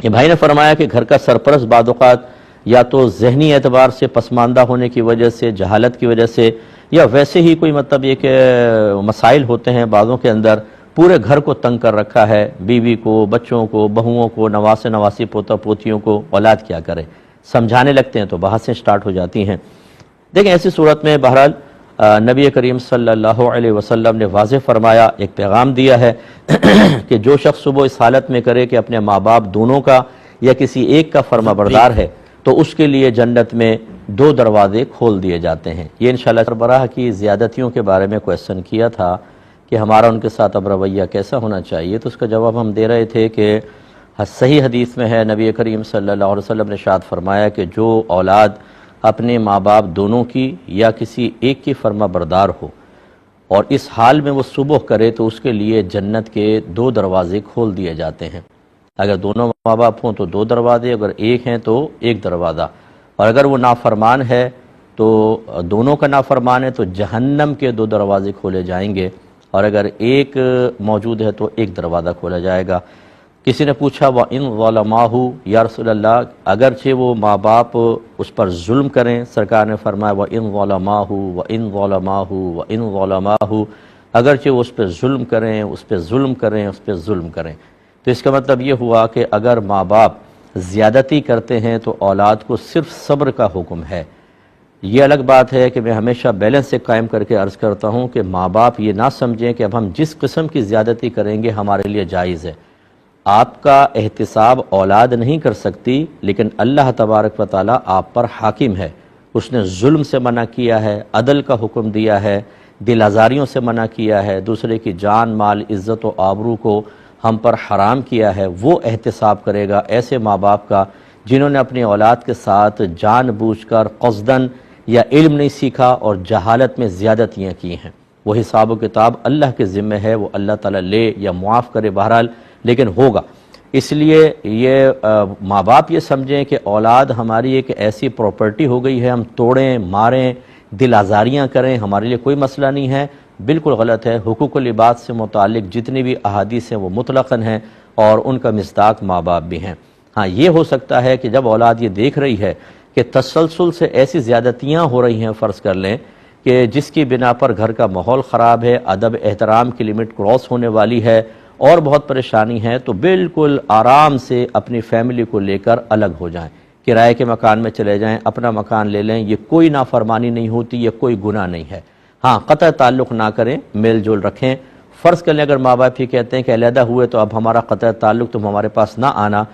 یہ بھائی نے فرمایا کہ گھر کا سرپرست بعض اوقات یا تو ذہنی اعتبار سے پسماندہ ہونے کی وجہ سے، جہالت کی وجہ سے، یا ویسے ہی کوئی مطلب یہ کہ مسائل ہوتے ہیں بعضوں کے اندر، پورے گھر کو تنگ کر رکھا ہے، بیوی کو، بچوں کو، بہوؤں کو، نواسے نواسی، پوتا پوتیوں کو، اولاد کیا کرے، سمجھانے لگتے ہیں تو بحثیں سٹارٹ ہو جاتی ہیں۔ دیکھیں ایسی صورت میں بہرحال نبی کریم صلی اللہ علیہ وسلم نے واضح فرمایا، ایک پیغام دیا ہے کہ جو شخص صبح اس حالت میں کرے کہ اپنے ماں باپ دونوں کا یا کسی ایک کا فرما بردار ہے تو اس کے لیے جنت میں 2 دروازے کھول دیے جاتے ہیں۔ یہ انشاءاللہ سربراہ کی زیادتیوں کے بارے میں کویسچن کیا تھا کہ ہمارا ان کے ساتھ اب رویہ کیسا ہونا چاہیے، تو اس کا جواب ہم دے رہے تھے کہ صحیح حدیث میں ہے، نبی کریم صلی اللہ علیہ وسلم نے ارشاد فرمایا کہ جو اولاد اپنے ماں باپ دونوں کی یا کسی ایک کی فرما بردار ہو اور اس حال میں وہ صبح کرے تو اس کے لیے جنت کے 2 دروازے کھول دیے جاتے ہیں۔ اگر دونوں ماں باپ ہوں تو 2 دروازے، اگر ایک ہیں تو 1 دروازہ، اور اگر وہ نافرمان ہے تو دونوں کا نافرمان ہے تو جہنم کے 2 دروازے کھولے جائیں گے، اور اگر ایک موجود ہے تو 1 دروازہ کھولا جائے گا۔ کسی نے پوچھا وَإِن ظَلَمَاهُ یا رسول اللہ، اگرچہ وہ ماں باپ اس پر ظلم کریں، سرکار نے فرمایا وَإِن ظَلَمَاهُ وَإِن ظَلَمَاهُ وَإِن ظَلَمَاهُ، اگرچہ وہ اس پہ ظلم کریں، اس پہ ظلم کریں، اس پہ ظلم کریں، تو اس کا مطلب یہ ہوا کہ اگر ماں باپ زیادتی کرتے ہیں تو اولاد کو صرف صبر کا حکم ہے۔ یہ الگ بات ہے کہ میں ہمیشہ بیلنس سے قائم کر کے عرض کرتا ہوں کہ ماں باپ یہ نہ سمجھیں کہ اب ہم جس قسم کی زیادتی کریں گے ہمارے لیے جائز ہے۔ آپ کا احتساب اولاد نہیں کر سکتی، لیکن اللہ تبارک و تعالیٰ آپ پر حاکم ہے، اس نے ظلم سے منع کیا ہے، عدل کا حکم دیا ہے، دل آزاریوں سے منع کیا ہے، دوسرے کی جان مال عزت و آبرو کو ہم پر حرام کیا ہے، وہ احتساب کرے گا ایسے ماں باپ کا جنہوں نے اپنی اولاد کے ساتھ جان بوجھ کر قصداً یا علم نہیں سیکھا اور جہالت میں زیادتیاں کی ہیں۔ وہ حساب و کتاب اللہ کے ذمہ ہے، وہ اللہ تعالیٰ لے یا معاف کرے، بہرحال لیکن ہوگا۔ اس لیے یہ ماں باپ یہ سمجھیں کہ اولاد ہماری ایک ایسی پراپرٹی ہو گئی ہے، ہم توڑیں ماریں دل آزاریاں کریں ہمارے لیے کوئی مسئلہ نہیں ہے، بالکل غلط ہے۔ حقوق العباد سے متعلق جتنی بھی احادیث ہیں وہ مطلقاً ہیں اور ان کا مصداق ماں باپ بھی ہیں۔ ہاں یہ ہو سکتا ہے کہ جب اولاد یہ دیکھ رہی ہے کہ تسلسل سے ایسی زیادتیاں ہو رہی ہیں، فرض کر لیں کہ جس کی بنا پر گھر کا ماحول خراب ہے، ادب احترام کی لمٹ کراس ہونے والی ہے اور بہت پریشانی ہے، تو بالکل آرام سے اپنی فیملی کو لے کر الگ ہو جائیں، کرائے کے مکان میں چلے جائیں، اپنا مکان لے لیں، یہ کوئی نافرمانی نہیں ہوتی، یہ کوئی گناہ نہیں ہے۔ ہاں قطع تعلق نہ کریں، میل جول رکھیں۔ فرض کر لیں اگر ماں باپ ہی کہتے ہیں کہ علیحدہ ہوئے تو اب ہمارا قطع تعلق تم ہمارے پاس نہ آنا،